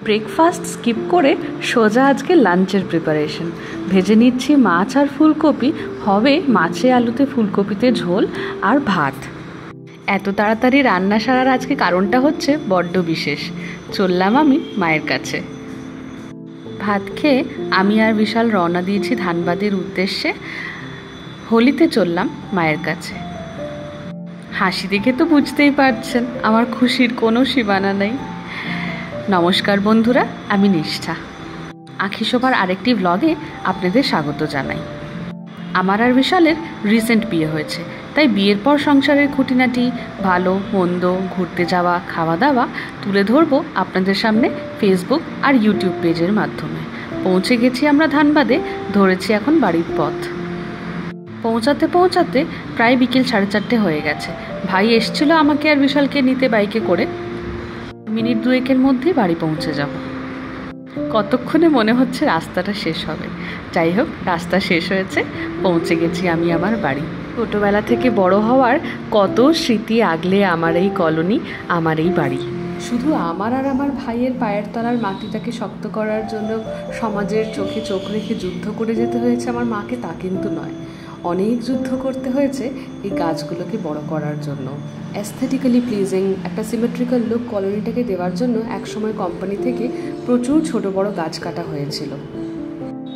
Breakfast skip করে সোজা আজকে লাঞ্চের প্রিপারেশন। ভেজে নিচ্ছি মাছ আর ফুলকপি, হবে মাছে আলুতে ফুলকপিতে ঝোল আর ভাত। এত তাড়াতাড়ি রান্না সারার আজকে কারণটা হচ্ছে বড্ড বিশেষ। চললাম আমি মায়ের কাছে। ভাত খেয়ে আমি আর বিশাল রওনা দিয়েছি ধানবাদের উদ্দেশ্যে। হোলিতে চললাম মায়ের কাছে। হাসি দেখে তো বুঝতেই পারছেন আমার খুশির কোনো সীমানা নেই। নমস্কার বন্ধুরা, আমি নিষ্ঠা। আখিশোভার আরেকটি ব্লগে আপনাদের স্বাগত জানাই। আমার আর বিশালের রিসেন্ট বিয়ে হয়েছে, তাই বিয়ের পর সংসারের খুঁটিনাটি, ভালো মন্দ, ঘুরতে যাওয়া, খাওয়া দাওয়া তুলে ধরবো আপনাদের সামনে ফেসবুক আর ইউটিউব পেজের মাধ্যমে। পৌঁছে গেছি আমরা ধানবাদে, ধরেছি এখন বাড়ির পথ। পৌঁছাতে পৌঁছাতে প্রায় বিকেল 4:30 হয়ে গেছে। ভাই এসছিল আমাকে আর বিশালকে নিতে বাইকে করে। মিনিট দুয়েকের মধ্যেই বাড়ি পৌঁছে যাব। কতক্ষণে মনে হচ্ছে রাস্তাটা শেষ হবে। যাই হোক, রাস্তা শেষ হয়েছে, পৌঁছে গেছি আমি আমার বাড়ি। ছোটোবেলা থেকে বড় হওয়ার কত স্মৃতি আগলে আমার এই কলোনি, আমার এই বাড়ি। শুধু আমার আর আমার ভাইয়ের পায়ের তলার মাটিটাকে শক্ত করার জন্য সমাজের চোখে চোখ রেখে যুদ্ধ করে যেতে হয়েছে আমার মাকে, তা কিন্তু নয়। অনেক যুদ্ধ করতে হয়েছে এই গাছগুলোকে বড় করার জন্য। অ্যাস্থেটিক্যালি প্লিজিং একটা সিমেট্রিক্যাল লুক কলোনিটাকে দেওয়ার জন্য একসময় কোম্পানি থেকে প্রচুর ছোট বড় গাছ কাটা হয়েছিল,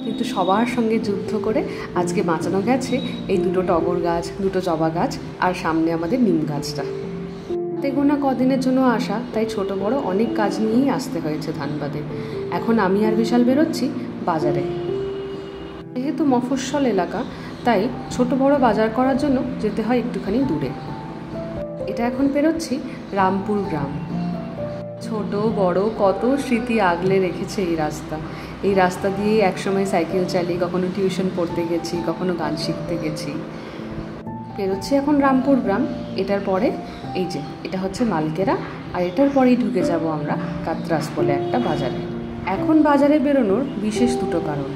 কিন্তু সবার সঙ্গে যুদ্ধ করে আজকে বাঁচানো গেছে এই দুটো টগর গাছ, দুটো জবা গাছ আর সামনে আমাদের নিম গাছটা। তেগোনা কদিনের জন্য আসা, তাই ছোট বড় অনেক কাজ নিয়েই আসতে হয়েছে ধানবাদে। এখন আমি আর বিশাল বেরোচ্ছি বাজারে। যেহেতু মফস্বল এলাকা, তাই ছোট বড় বাজার করার জন্য যেতে হয় একটুখানি দূরে। এটা এখন পেরোচ্ছি রামপুর গ্রাম। ছোট বড় কত স্মৃতি আগলে রেখেছে এই রাস্তা। এই রাস্তা দিয়ে একসময় সাইকেল চালিয়ে কখনো টিউশন পড়তে গেছি, কখনো গান শিখতে গেছি। পেরোচ্ছি এখন রামপুর গ্রাম। এটার পরে এই যে এটা হচ্ছে মালকেরা, আর এটার পরেই ঢুকে যাব আমরা কাতরাস বলে একটা বাজারে। এখন বাজারে বেরোনোর বিশেষ দুটো কারণ।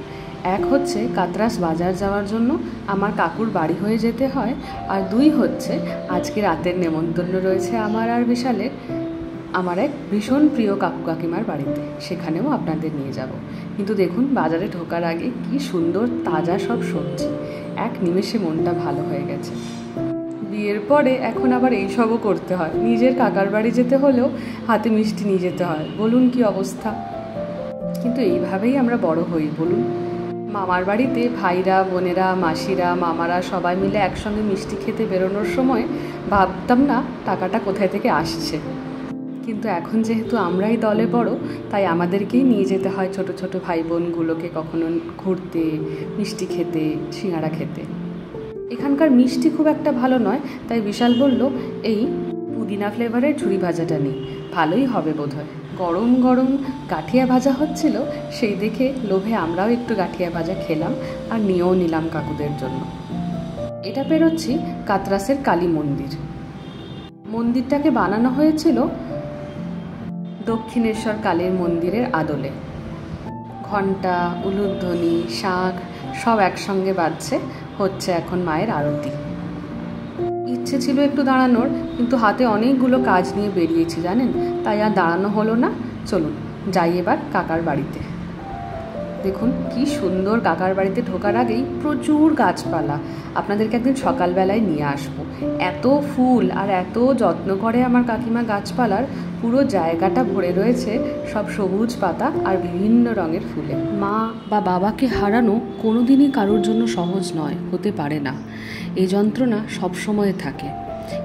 এক হচ্ছে কাতরাস বাজার যাওয়ার জন্য আমার কাকুর বাড়ি হয়ে যেতে হয়, আর দুই হচ্ছে আজকে রাতের নেমন্তন্ন রয়েছে আমার আর বিশালের আমার এক ভীষণ প্রিয় কাকু কাকিমার বাড়িতে, সেখানেও আপনাদের নিয়ে যাব। কিন্তু দেখুন, বাজারে ঢোকার আগে কি সুন্দর তাজা সব সবজি, এক নিমেষে মনটা ভালো হয়ে গেছে। বিয়ের পরে এখন আবার এইসবও করতে হয়। নিজের কাকার বাড়ি যেতে হলেও হাতে মিষ্টি নিয়ে যেতে হয়। বলুন কি অবস্থা। কিন্তু এইভাবেই আমরা বড় হই বলুন। মামার বাড়িতে ভাইরা, বোনেরা, মাসিরা, মামারা সবাই মিলে একসঙ্গে মিষ্টি খেতে বেরোনোর সময় ভাবতাম না টাকাটা কোথায় থেকে আসছে, কিন্তু এখন যেহেতু আমরাই দলে বড়, তাই আমাদেরকেই নিয়ে যেতে হয় ছোট ছোট ভাই বোনগুলোকে কখনো ঘুরতে, মিষ্টি খেতে, সিঙ্গারা খেতে। এখানকার মিষ্টি খুব একটা ভালো নয়, তাই বিশাল বলল এই পুদিনা ফ্লেভারের ঝুড়ি ভাজাটা নিই, ভালোই হবে বোধহয়। গরম গরম গাঠিয়া ভাজা হচ্ছিল, সেই দেখে লোভে আমরাও একটু গাঠিয়া ভাজা খেলাম আর নিয়েও নিলাম কাকুদের জন্য। এটা পেরোচ্ছি কাতরাসের কালী মন্দির। মন্দিরটাকে বানানো হয়েছিল দক্ষিণেশ্বর কালীর মন্দিরের আদলে। ঘণ্টা, উলুধ্বনি, শাঁখ সব একসঙ্গে বাজছে, হচ্ছে এখন মায়ের আরতি। ইচ্ছে ছিল একটু দাঁড়ানোর, কিন্তু হাতে অনেকগুলো কাজ নিয়ে বেরিয়েছি জানেন, তাই আর দাঁড়ানো হলো না। চলুন যাই এবার কাকার বাড়িতে। দেখুন কি সুন্দর, কাকার বাড়িতে ঢোকার আগেই প্রচুর গাছপালা। আপনাদেরকে একদিন সকালবেলায় নিয়ে আসবো। এত ফুল আর এত যত্ন করে আমার কাকিমা গাছপালার, পুরো জায়গাটা ভরে রয়েছে সব সবুজ পাতা আর বিভিন্ন রঙের ফুলে। মা বা বাবাকে হারানো কোনোদিনই কারোর জন্য সহজ নয়, হতে পারে না। এই যন্ত্রণা সবসময় থাকে,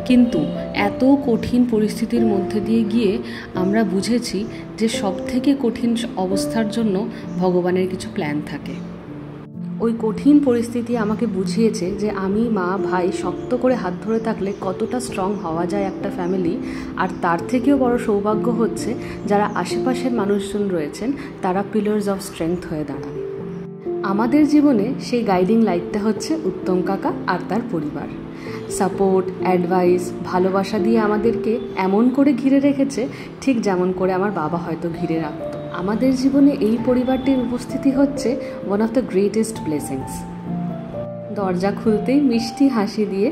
কিন্তু এত কঠিন পরিস্থিতির মধ্যে দিয়ে গিয়ে আমরা বুঝেছি যে সব থেকে কঠিন অবস্থার জন্য ভগবানের কিছু প্ল্যান থাকে। ওই কঠিন পরিস্থিতি আমাকে বুঝিয়েছে যে আমি, মা, ভাই শক্ত করে হাত ধরে থাকলে কতটা স্ট্রং হওয়া যায় একটা ফ্যামিলি। আর তার থেকেও বড় সৌভাগ্য হচ্ছে যারা আশেপাশের মানুষজন রয়েছেন, তারা পিলার্স অফ স্ট্রেংথ হয়ে দাঁড়ান। আমাদের জীবনে সেই গাইডিং লাইটটা হচ্ছে উত্তম কাকা আর তার পরিবার। সাপোর্ট, অ্যাডভাইস, ভালোবাসা দিয়ে আমাদেরকে এমন করে ঘিরে রেখেছে, ঠিক যেমন করে আমার বাবা হয়তো ঘিরে রাখত। আমাদের জীবনে এই পরিবারটির উপস্থিতি হচ্ছে one of the greatest blessings. দরজা খুলতেই মিষ্টি হাসি দিয়ে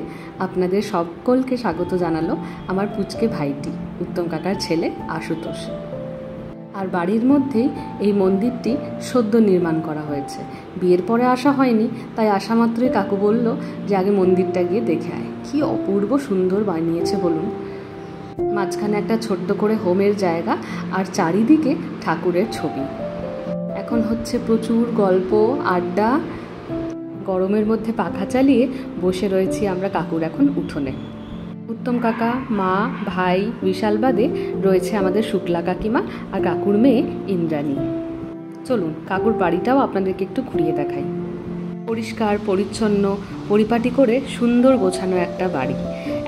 আপনাদের সকলকে স্বাগত জানালো আমার পুচকে ভাইটি, উত্তম কাকার ছেলে আশুতোষ। আর বাড়ির মধ্যেই এই মন্দিরটি সদ্য নির্মাণ করা হয়েছে। বিয়ের পরে আসা হয়নি, তাই আসা মাত্রই কাকু বলল যে আগে মন্দিরটা গিয়ে দেখে আয়। কি অপূর্ব সুন্দর বানিয়েছে বলুন। মাঝখানে একটা ছোট্ট করে হোমের জায়গা আর চারিদিকে ঠাকুরের ছবি। এখন হচ্ছে প্রচুর গল্প আড্ডা। গরমের মধ্যে পাখা চালিয়ে বসে রয়েছি আমরা কাকুর এখন উঠোনে। উত্তম কাকা, মা, ভাই, বিশাল বাদে রয়েছে আমাদের শুক্লা কাকিমা আর কাকুর মেয়ে ইন্দ্রাণী। চলুন কাকুর বাড়িটাও আপনাদেরকে একটু ঘুরিয়ে দেখাই। পরিষ্কার পরিচ্ছন্ন পরিপাটি করে সুন্দর গোছানো একটা বাড়ি।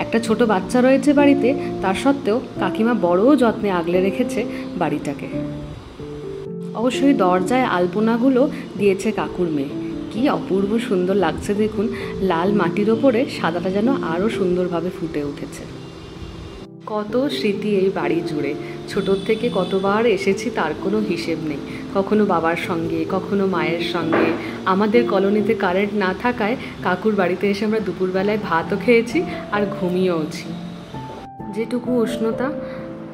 একটা ছোট বাচ্চা রয়েছে বাড়িতে, তার সত্ত্বেও কাকিমা বড় যত্নে আগলে রেখেছে বাড়িটাকে। অবশ্যই দরজায় আলপনাগুলো দিয়েছে কাকুর মেয়ে। কি অপূর্ব সুন্দর লাগছে দেখুন। লাল মাটির ওপরে সাদাটা যেন আরও সুন্দরভাবে ফুটে উঠেছে। কত স্মৃতি এই বাড়ি জুড়ে। ছোটোর থেকে কতবার এসেছি তার কোনো হিসেব নেই। কখনো বাবার সঙ্গে, কখনো মায়ের সঙ্গে। আমাদের কলোনিতে কারেন্ট না থাকায় কাকুর বাড়িতে এসে আমরা দুপুরবেলায় ভাতও খেয়েছি আর ঘুমিয়েওছি। যেটুকু উষ্ণতা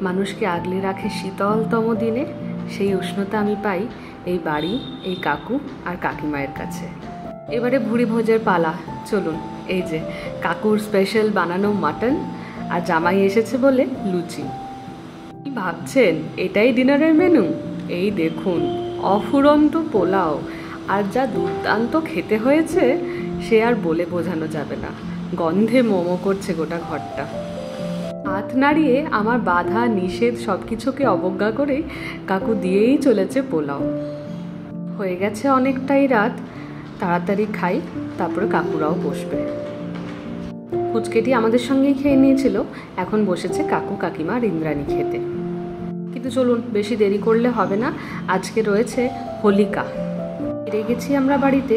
মানুষকে আগলে রাখে শীতলতম দিনে, সেই উষ্ণতা আমি পাই এই বাড়ি, এই কাকু আর কাকিমায়ের কাছে। এবারে ভুড়ি ভোজের পালা। চলুন, এই যে কাকুর স্পেশাল বানানো মাটন আর জামাই এসেছে বলে লুচি। কি ভাবছেন এটাই ডিনারের মেনু? এই দেখুন অফুরন্ত পোলাও, আর যা দুর্দান্ত খেতে হয়েছে সে আর বলে বোঝানো যাবে না। গন্ধে মোমো করছে গোটা ঘরটা। হাত নাড়িয়ে আমার বাধা নিষেধ সব কিছুকে অবজ্ঞা করেই কাকু দিয়েই চলেছে পোলাও। হয়ে গেছে অনেকটাই রাত, তাড়াতাড়ি খাই, তারপরে কাকুরাও বসবে। ফুচকেটি আমাদের সঙ্গেই খেয়ে নিয়েছিল, এখন বসেছে কাকু কাকিমা আর ইন্দ্রাণী খেতে। কিন্তু চলুন বেশি দেরি করলে হবে না, আজকে রয়েছে হোলিকা। ফিরে গেছি আমরা বাড়িতে।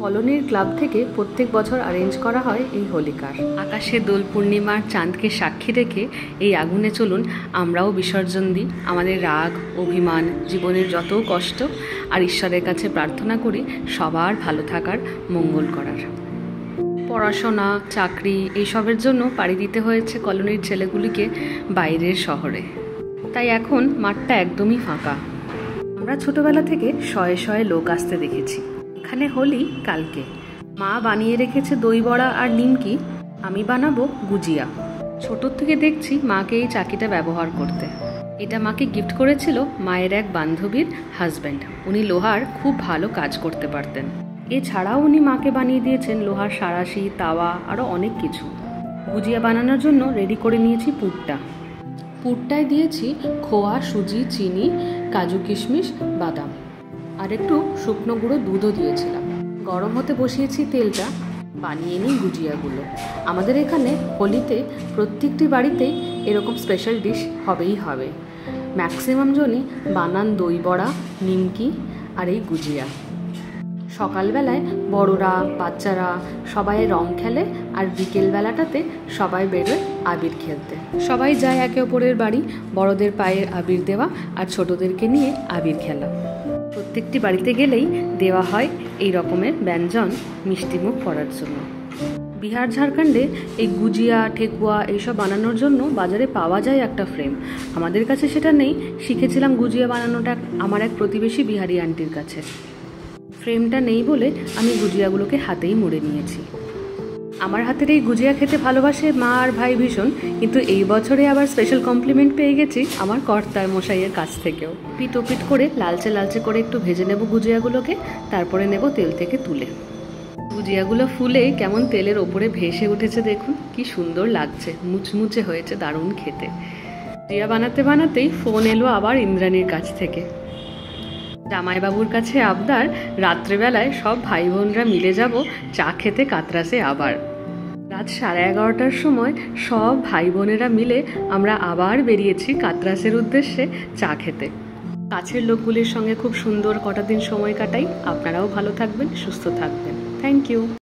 কলোনির ক্লাব থেকে প্রত্যেক বছর অ্যারেঞ্জ করা হয় এই হোলিকার। আকাশে দোল পূর্ণিমার চাঁদকে সাক্ষী রেখে এই আগুনে চলুন আমরাও বিসর্জন দিই আমাদের রাগ, অভিমান, জীবনের যত কষ্ট, আর ঈশ্বরের কাছে প্রার্থনা করি সবার ভালো থাকার, মঙ্গল করার। পড়াশোনা, চাকরি এইসবের জন্য পাড়ি দিতে হয়েছে কলোনির ছেলেগুলিকে বাইরের শহরে, তাই এখন মাঠটা একদমই ফাঁকা। আমরা ছোটবেলা থেকে শয়ে শয়ে লোক আসতে দেখেছি। এখানে হোলি কালকে। মা বানিয়ে রেখেছে দই বড়া আর নিমকি, আমি বানাবো গুজিয়া। ছোটোর থেকে দেখছি মাকে এই চাকিটা ব্যবহার করতে। এটা মাকে গিফট করেছিল মায়ের এক বান্ধবীর হাজব্যান্ড। উনি লোহার খুব ভালো কাজ করতে পারতেন। এছাড়াও উনি মাকে বানিয়ে দিয়েছেন লোহার সাঁড়াশি, তাওয়া, আরও অনেক কিছু। গুজিয়া বানানোর জন্য রেডি করে নিয়েছি পুরটা। পুরটায় দিয়েছি খোয়া, সুজি, চিনি, কাজু, কিশমিশ, বাদাম, আর একটু শুকনো গুঁড়ো দুধও দিয়েছিলাম। গরম হতে বসিয়েছি তেলটা। বানিয়ে নিই গুজিয়াগুলো। আমাদের এখানে হোলিতে প্রত্যেকটি বাড়িতেই এরকম স্পেশাল ডিশ হবেই হবে। ম্যাক্সিমাম জনই বানান দই বড়া, নিমকি আর এই গুজিয়া। সকালবেলায় বড়রা, বাচ্চারা সবাই রং খেলে, আর বিকেলবেলাটাতে সবাই বেরোয় আবির খেলতে। সবাই যায় একে অপরের বাড়ি, বড়দের পায়ে আবির দেওয়া আর ছোটদেরকে নিয়ে আবির খেলা। প্রত্যেকটি বাড়িতে গেলেই দেওয়া হয় এই রকমের ব্যঞ্জন মিষ্টিমুখ করার জন্য। বিহার ঝাড়খণ্ডে এই গুজিয়া, ঠেকুয়া এইসব বানানোর জন্য বাজারে পাওয়া যায় একটা ফ্রেম। আমাদের কাছে সেটা নেই। শিখেছিলাম গুজিয়া বানানোটা আমার এক প্রতিবেশী বিহারি আন্টির কাছে। ফ্রেমটা নেই বলে আমি গুজিয়াগুলোকে হাতেই মুড়ে নিয়েছি। আমার হাতের এই গুজিয়া খেতে ভালোবাসে মা আর ভাই ভীষণ, কিন্তু এই বছরে আবার স্পেশাল কমপ্লিমেন্ট পেয়ে গেছি আমার কর্তার মশাইয়ের কাছ থেকেও। পিট ও পিট করে লালচে লালচে করে একটু ভেজে নেব গুজিয়াগুলোকে, তারপরে নেব তেল থেকে তুলে। গুজিয়াগুলো ফুলে কেমন তেলের ওপরে ভেসে উঠেছে দেখুন, কি সুন্দর লাগছে, মুচমুচে হয়েছে, দারুণ খেতে। গুজিয়া বানাতে বানাতেই ফোন এলো আবার ইন্দ্রাণীর কাছ থেকে। জামাইবাবুর কাছে আবদার, রাত্রেবেলায় সব ভাই বোনরা মিলে যাব চা খেতে কাতরাসে আবার। রাত 11:30টার সময় সব ভাই বোনেরা মিলে আমরা আবার বেরিয়েছি কাতরাসের উদ্দেশ্যে চা খেতে। কাছের লোকগুলির সঙ্গে খুব সুন্দর কটা দিন সময় কাটাই। আপনারাও ভালো থাকবেন, সুস্থ থাকবেন। Thank you.